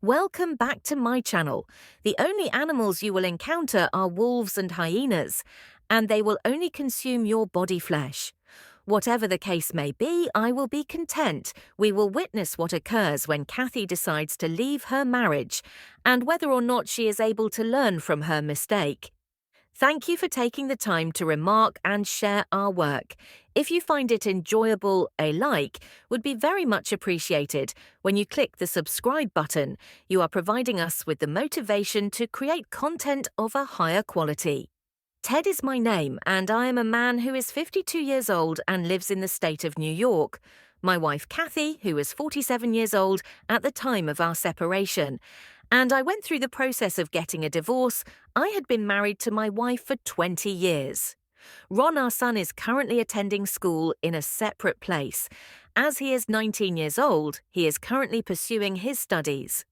Welcome back to my channel. The only animals you will encounter are wolves and hyenas, and they will only consume your body flesh. Whatever the case may be, I will be content. We will witness what occurs when Kathy decides to leave her marriage, and whether or not she is able to learn from her mistake. Thank you for taking the time to remark and share our work. If you find it enjoyable, a like would be very much appreciated. When you click the subscribe button, you are providing us with the motivation to create content of a higher quality. Ted is my name, and I am a man who is 52 years old and lives in the state of New York. My wife Kathy, who is 47 years old at the time of our separation. And I went through the process of getting a divorce. I had been married to my wife for 20 years. Ron, our son, is currently attending school in a separate place. As he is 19 years old, he is currently pursuing his studies.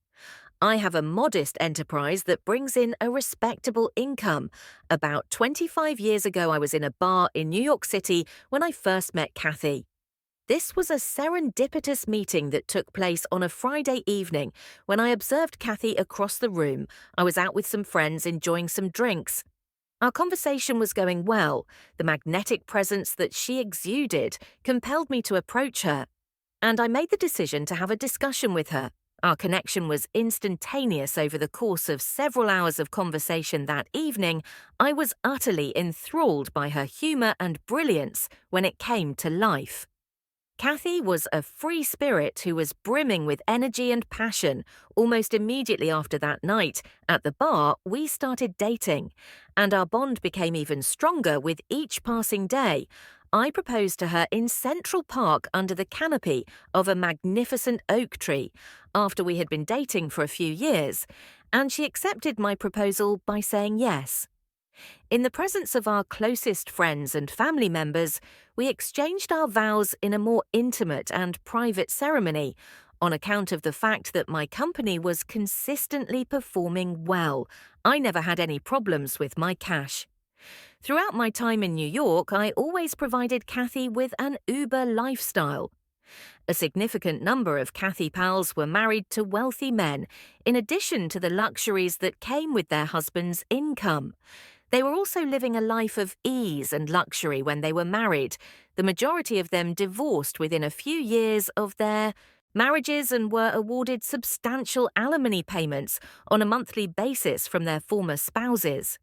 I have a modest enterprise that brings in a respectable income. About 25 years ago, I was in a bar in New York City when I first met Kathy. This was a serendipitous meeting that took place on a Friday evening when I observed Kathy across the room. I was out with some friends enjoying some drinks. Our conversation was going well. The magnetic presence that she exuded compelled me to approach her, and I made the decision to have a discussion with her. Our connection was instantaneous over the course of several hours of conversation that evening. I was utterly enthralled by her humor and brilliance when it came to life. Kathy was a free spirit who was brimming with energy and passion. Almost immediately after that night, at the bar, we started dating, and our bond became even stronger with each passing day. I proposed to her in Central Park under the canopy of a magnificent oak tree after we had been dating for a few years, and she accepted my proposal by saying yes. In the presence of our closest friends and family members, we exchanged our vows in a more intimate and private ceremony. On account of the fact that my company was consistently performing well, I never had any problems with my cash. Throughout my time in New York, I always provided Kathy with an Uber lifestyle. A significant number of Kathy pals were married to wealthy men, in addition to the luxuries that came with their husband's income. They were also living a life of ease and luxury when they were married. The majority of them divorced within a few years of their marriages and were awarded substantial alimony payments on a monthly basis from their former spouses.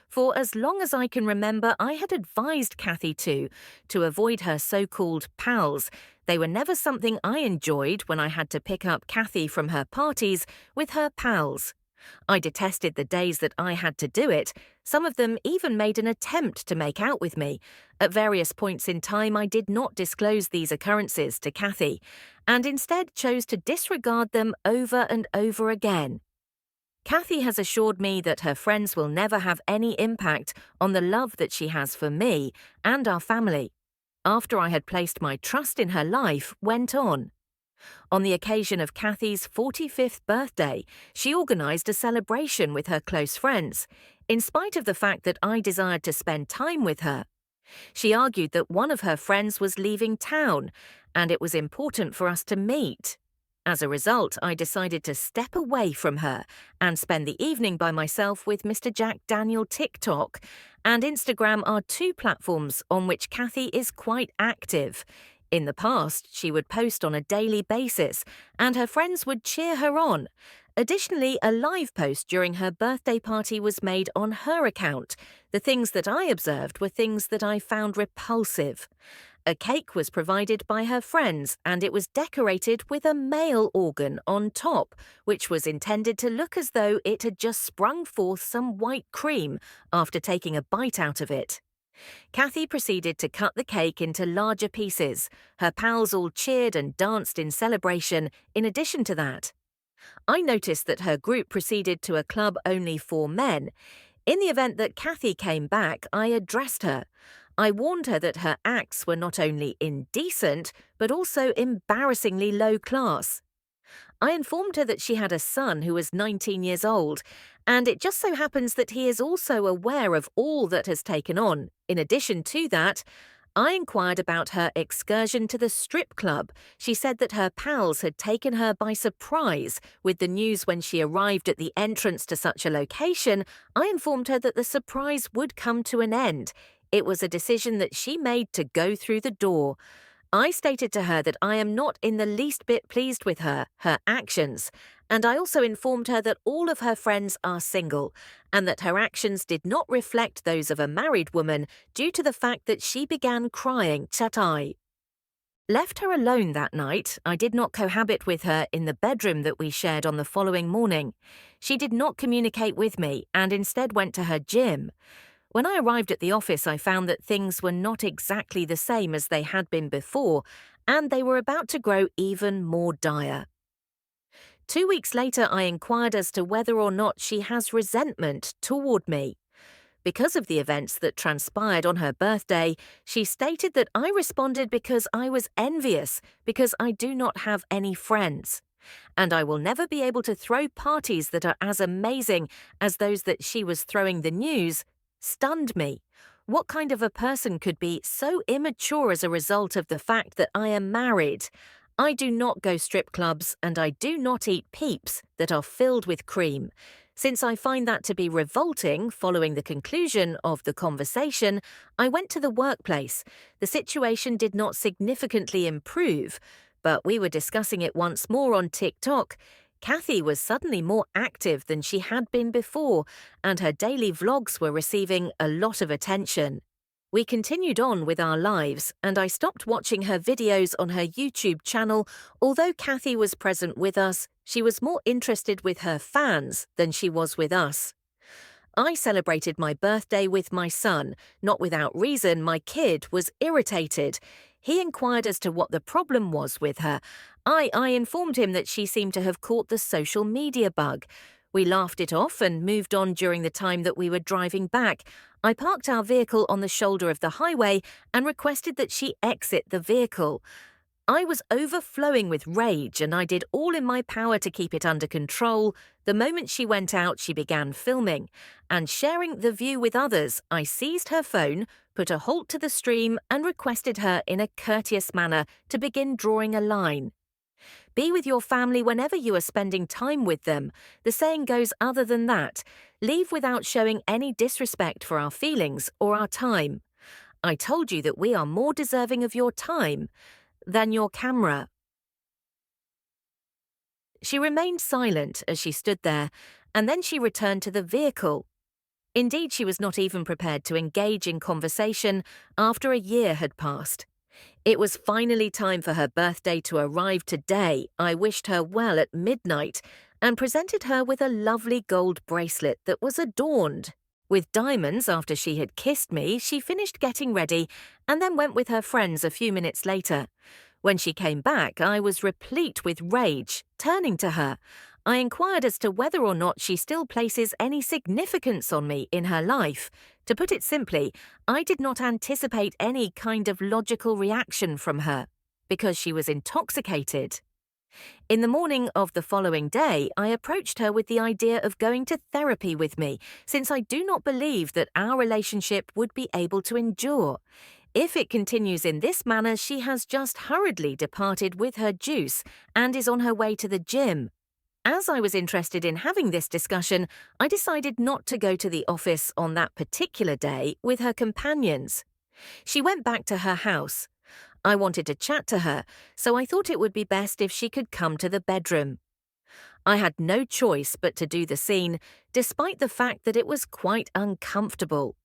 For as long as I can remember, I had advised Kathy to avoid her so-called pals. They were never something I enjoyed when I had to pick up Kathy from her parties with her pals. I detested the days that I had to do it. Some of them even made an attempt to make out with me. At various points in time, I did not disclose these occurrences to Kathy, and instead chose to disregard them over and over again. Kathy has assured me that her friends will never have any impact on the love that she has for me and our family. After I had placed my trust in her, life went on. On the occasion of Kathy's 45th birthday, she organized a celebration with her close friends, in spite of the fact that I desired to spend time with her. She argued that one of her friends was leaving town, and it was important for us to meet. As a result, I decided to step away from her and spend the evening by myself with Mr. Jack Daniel. TikTok and Instagram are two platforms on which Kathy is quite active. In the past, she would post on a daily basis, and her friends would cheer her on. Additionally, a live post during her birthday party was made on her account. The things that I observed were things that I found repulsive. A cake was provided by her friends, and it was decorated with a male organ on top, which was intended to look as though it had just sprung forth some white cream after taking a bite out of it. Kathy proceeded to cut the cake into larger pieces. Her pals all cheered and danced in celebration. In addition to that, I noticed that her group proceeded to a club only for men. In the event that Kathy came back, I addressed her. I warned her that her acts were not only indecent, but also embarrassingly low class. I informed her that she had a son who was 19 years old, and it just so happens that he is also aware of all that has taken on. In addition to that, I inquired about her excursion to the strip club. She said that her pals had taken her by surprise with the news when she arrived at the entrance to such a location. I informed her that the surprise would come to an end. It was a decision that she made to go through the door. I stated to her that I am not in the least bit pleased with her actions, and I also informed her that all of her friends are single, and that her actions did not reflect those of a married woman due to the fact that she began crying. I left her alone that night. I did not cohabit with her in the bedroom that we shared on the following morning. She did not communicate with me and instead went to her gym. When I arrived at the office, I found that things were not exactly the same as they had been before, and they were about to grow even more dire. 2 weeks later, I inquired as to whether or not she has resentment toward me. Because of the events that transpired on her birthday, she stated that I responded because I was envious because I do not have any friends, and I will never be able to throw parties that are as amazing as those that she was throwing. The news stunned me. What kind of a person could be so immature as a result of the fact that I am married? I do not go strip clubs and I do not eat peeps that are filled with cream. Since I find that to be revolting, following the conclusion of the conversation, I went to the workplace. The situation did not significantly improve, but we were discussing it once more on TikTok. Kathy was suddenly more active than she had been before, and her daily vlogs were receiving a lot of attention. We continued on with our lives, and I stopped watching her videos on her YouTube channel. Although Kathy was present with us, she was more interested with her fans than she was with us. I celebrated my birthday with my son. Not without reason, my kid was irritated. He inquired as to what the problem was with her. I informed him that she seemed to have caught the social media bug. We laughed it off and moved on. During the time that we were driving back, I parked our vehicle on the shoulder of the highway and requested that she exit the vehicle. I was overflowing with rage and I did all in my power to keep it under control. The moment she went out, she began filming and sharing the view with others. I seized her phone, put a halt to the stream, and requested her in a courteous manner to begin drawing a line. Be with your family whenever you are spending time with them. The saying goes other than that. Leave without showing any disrespect for our feelings or our time. I told you that we are more deserving of your time than your camera. She remained silent as she stood there, and then she returned to the vehicle. Indeed, she was not even prepared to engage in conversation after a year had passed. It was finally time for her birthday to arrive today. I wished her well at midnight and presented her with a lovely gold bracelet that was adorned with diamonds. After she had kissed me, she finished getting ready and then went with her friends a few minutes later. When she came back, I was replete with rage. Turning to her, I inquired as to whether or not she still places any significance on me in her life. To put it simply, I did not anticipate any kind of logical reaction from her, because she was intoxicated. In the morning of the following day, I approached her with the idea of going to therapy with me, since I do not believe that our relationship would be able to endure. If it continues in this manner, she has just hurriedly departed with her juice and is on her way to the gym. As I was interested in having this discussion, I decided not to go to the office on that particular day with her companions. She went back to her house. I wanted to chat to her, so I thought it would be best if she could come to the bedroom. I had no choice but to do the scene, despite the fact that it was quite uncomfortable.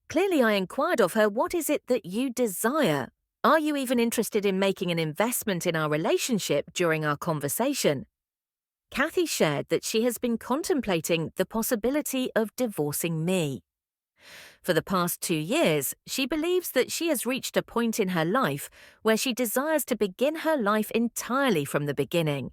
Clearly, I inquired of her, "What is it that you desire? Are you even interested in making an investment in our relationship?" During our conversation, Kathy shared that she has been contemplating the possibility of divorcing me. For the past 2 years, she believes that she has reached a point in her life where she desires to begin her life entirely from the beginning.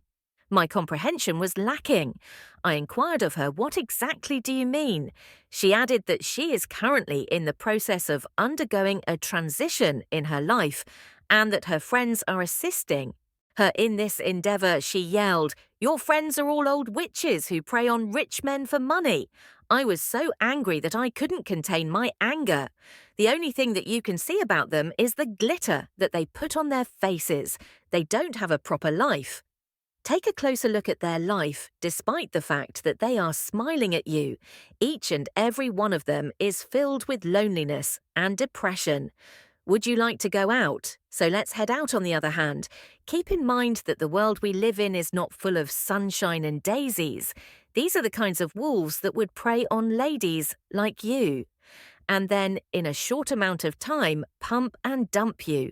My comprehension was lacking. I inquired of her, "What exactly do you mean?" She added that she is currently in the process of undergoing a transition in her life and that her friends are assisting her in this endeavor. She yelled, "Your friends are all old witches who prey on rich men for money." I was so angry that I couldn't contain my anger. The only thing that you can see about them is the glitter that they put on their faces. They don't have a proper life. Take a closer look at their life, despite the fact that they are smiling at you. Each and every one of them is filled with loneliness and depression. Would you like to go out? So let's head out on the other hand. Keep in mind that the world we live in is not full of sunshine and daisies. These are the kinds of wolves that would prey on ladies like you. And then, in a short amount of time, pump and dump you.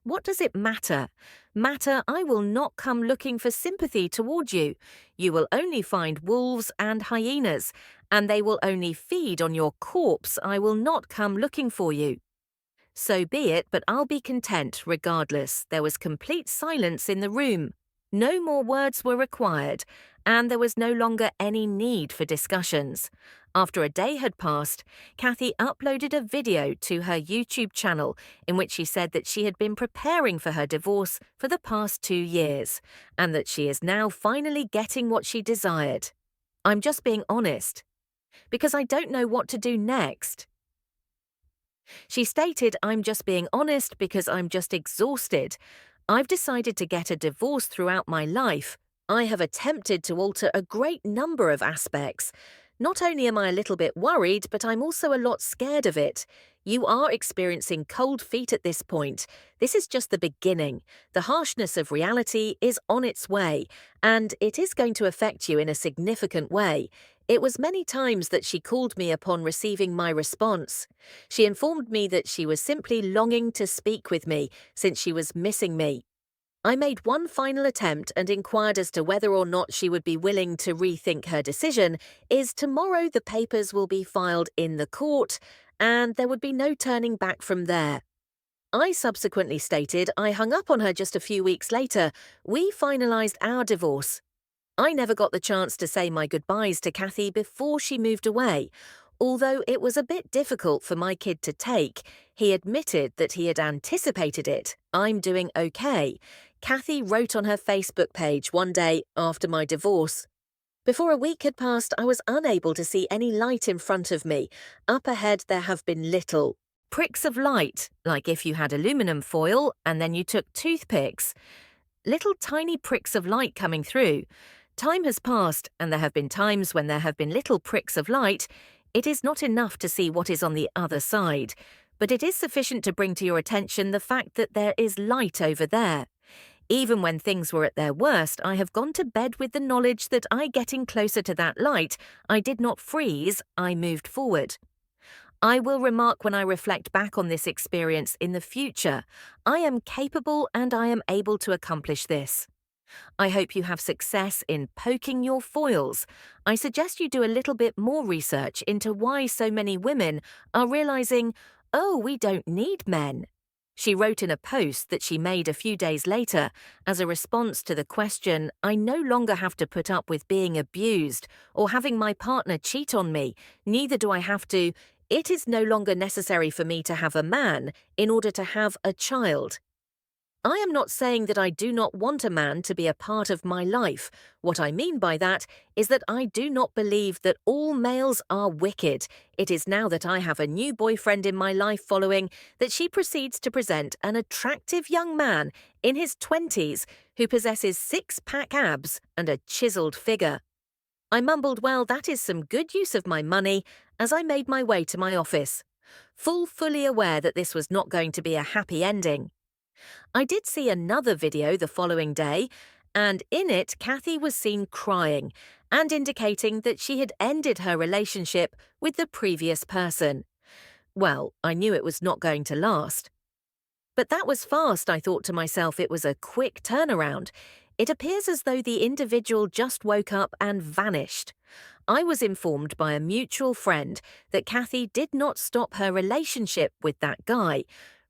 What does it matter? Matter, I will not come looking for sympathy toward you. You will only find wolves and hyenas, and they will only feed on your corpse. I will not come looking for you. So be it, but I'll be content regardless. There was complete silence in the room. No more words were required, and there was no longer any need for discussions. After a day had passed, Kathy uploaded a video to her YouTube channel in which she said that she had been preparing for her divorce for the past 2 years, and that she is now finally getting what she desired. I'm just being honest, because I don't know what to do next. She stated, I'm just being honest because I'm just exhausted. I've decided to get a divorce throughout my life. I have attempted to alter a great number of aspects. Not only am I a little bit worried, but I'm also a lot scared of it. You are experiencing cold feet at this point. This is just the beginning. The harshness of reality is on its way, and it is going to affect you in a significant way. It was many times that she called me upon receiving my response. She informed me that she was simply longing to speak with me since she was missing me. I made one final attempt and inquired as to whether or not she would be willing to rethink her decision. Is tomorrow the papers will be filed in the court, and there would be no turning back from there. I subsequently stated I hung up on her just a few weeks later. We finalized our divorce. I never got the chance to say my goodbyes to Kathy before she moved away. Although it was a bit difficult for my kid to take, he admitted that he had anticipated it. I'm doing okay. Kathy wrote on her Facebook page one day after my divorce. Before a week had passed, I was unable to see any light in front of me. Up ahead there have been little pricks of light, like if you had aluminum foil and then you took toothpicks. Little tiny pricks of light coming through. Time has passed, and there have been times when there have been little pricks of light. It is not enough to see what is on the other side, but it is sufficient to bring to your attention the fact that there is light over there. Even when things were at their worst, I have gone to bed with the knowledge that I getting closer to that light, I did not freeze, I moved forward. I will remark when I reflect back on this experience in the future, I am capable and I am able to accomplish this. I hope you have success in poking your foils. I suggest you do a little bit more research into why so many women are realizing, oh, we don't need men. She wrote in a post that she made a few days later as a response to the question, I no longer have to put up with being abused or having my partner cheat on me. Neither do I have to. It is no longer necessary for me to have a man in order to have a child. I am not saying that I do not want a man to be a part of my life. What I mean by that is that I do not believe that all males are wicked. It is now that I have a new boyfriend in my life following that she proceeds to present an attractive young man in his 20s who possesses six-pack abs and a chiseled figure. I mumbled, well, that is some good use of my money, as I made my way to my office, fully aware that this was not going to be a happy ending. I did see another video the following day, and in it Kathy was seen crying and indicating that she had ended her relationship with the previous person. Well, I knew it was not going to last. But that was fast, I thought to myself. It was a quick turnaround. It appears as though the individual just woke up and vanished. I was informed by a mutual friend that Kathy did not stop her relationship with that guy.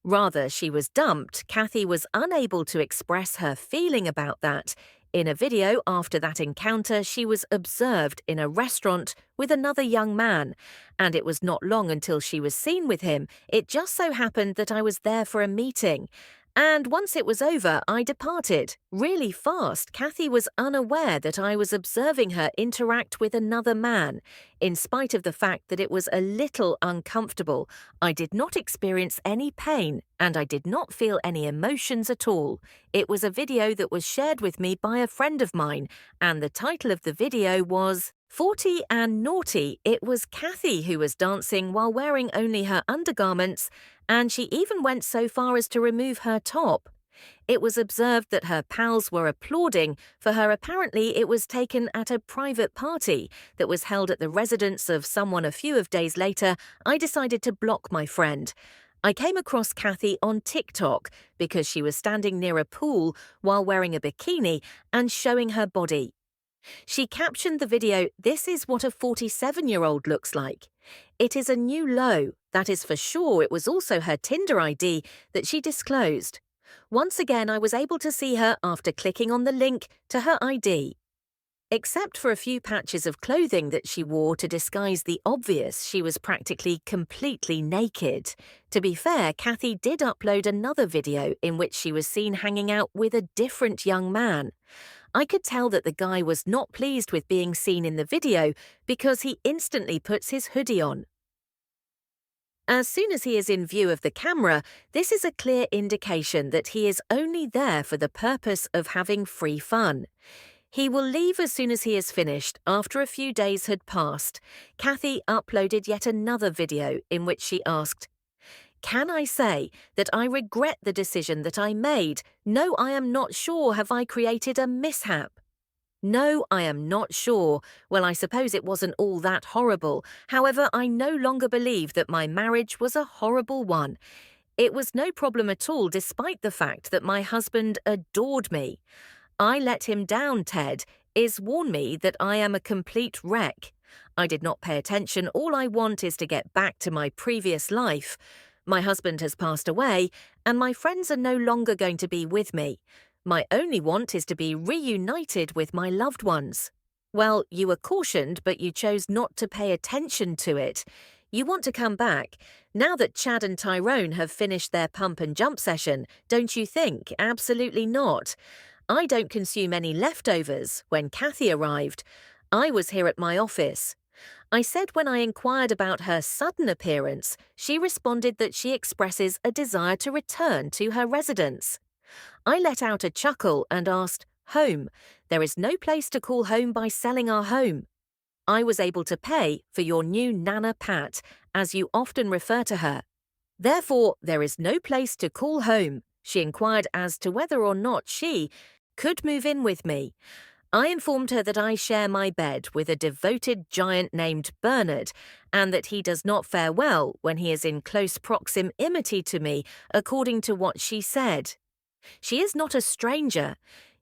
Rather, she was dumped. Kathy was unable to express her feeling about that. In a video after that encounter, she was observed in a restaurant with another young man, and it was not long until she was seen with him. It just so happened that I was there for a meeting, And once it was over, I departed. Really fast, Kathy was unaware that I was observing her interact with another man. In spite of the fact that it was a little uncomfortable, I did not experience any pain and I did not feel any emotions at all. It was a video that was shared with me by a friend of mine, and the title of the video was 40 and Naughty. It was Kathy who was dancing while wearing only her undergarments, and she even went so far as to remove her top. It was observed that her pals were applauding, for her apparently it was taken at a private party that was held at the residence of someone a few days later. I decided to block my friend. I came across Kathy on TikTok because she was standing near a pool while wearing a bikini and showing her body. She captioned the video, "This is what a 47-year-old looks like." It is a new low. That is for sure. It was also her Tinder ID that she disclosed. Once again, I was able to see her after clicking on the link to her ID. Except for a few patches of clothing that she wore to disguise the obvious, she was practically completely naked. To be fair, Kathy did upload another video in which she was seen hanging out with a different young man. I could tell that the guy was not pleased with being seen in the video because he instantly puts his hoodie on. As soon as he is in view of the camera, this is a clear indication that he is only there for the purpose of having free fun. He will leave as soon as he is finished after a few days had passed. Kathy uploaded yet another video in which she asked, "Can I say that I regret the decision that I made? No, I am not sure. Have I created a mishap? No, I am not sure. Well, I suppose it wasn't all that horrible. However, I no longer believe that my marriage was a horrible one. It was no problem at all, despite the fact that my husband adored me. I let him down, Ted. Is warn me that I am a complete wreck. I did not pay attention. All I want is to get back to my previous life. My husband has passed away, and my friends are no longer going to be with me. My only want is to be reunited with my loved ones." Well, you were cautioned, but you chose not to pay attention to it. You want to come back. Now that Chad and Tyrone have finished their pump and jump session, don't you think? Absolutely not. I don't consume any leftovers. When Kathy arrived, I was here at my office. I said when I inquired about her sudden appearance, she responded that she expresses a desire to return to her residence. I let out a chuckle and asked, "Home? There is no place to call home by selling our home. I was able to pay for your new Nana Pat, as you often refer to her. Therefore, there is no place to call home." She inquired as to whether or not she could move in with me. I informed her that I share my bed with a devoted giant named Bernard, and that he does not fare well when he is in close proximity to me, according to what she said. She is not a stranger.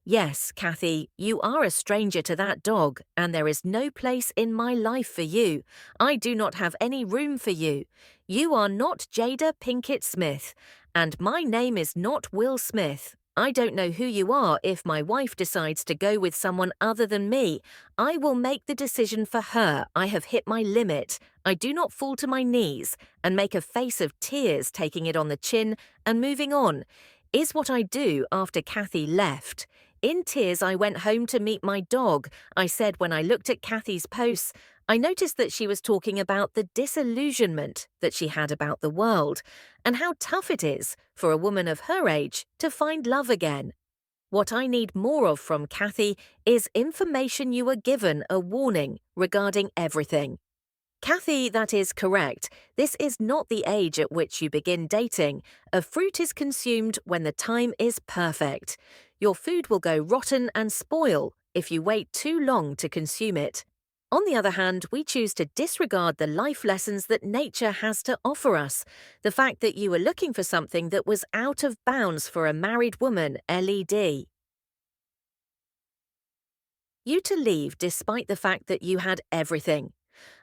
Yes, Kathy, you are a stranger to that dog, and there is no place in my life for you. I do not have any room for you. You are not Jada Pinkett Smith, and my name is not Will Smith. I don't know who you are. If my wife decides to go with someone other than me, I will make the decision for her. I have hit my limit. I do not fall to my knees and make a face of tears, taking it on the chin and moving on, is what I do after Kathy left. In tears, I went home to meet my dog. I said when I looked at Kathy's posts, I noticed that she was talking about the disillusionment that she had about the world and how tough it is for a woman of her age to find love again. What I need more of from Kathy is information you were given, a warning regarding everything. Kathy, that is correct. This is not the age at which you begin dating. A fruit is consumed when the time is perfect. Your food will go rotten and spoil if you wait too long to consume it. On the other hand, we choose to disregard the life lessons that nature has to offer us. The fact that you were looking for something that was out of bounds for a married woman, LED. You to leave despite the fact that you had everything.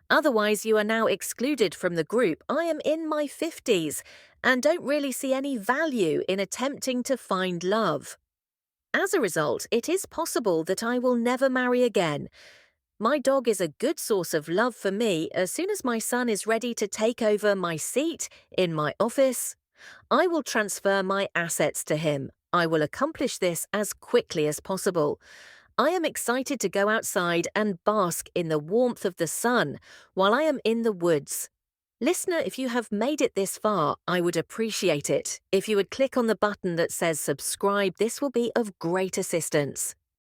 Otherwise, you are now excluded from the group. I am in my 50s and don't really see any value in attempting to find love. As a result, it is possible that I will never marry again. My dog is a good source of love for me. As soon as my son is ready to take over my seat in my office, I will transfer my assets to him. I will accomplish this as quickly as possible. I am excited to go outside and bask in the warmth of the sun while I am in the woods. Listener, if you have made it this far, I would appreciate it. If you would click on the button that says subscribe, this will be of great assistance.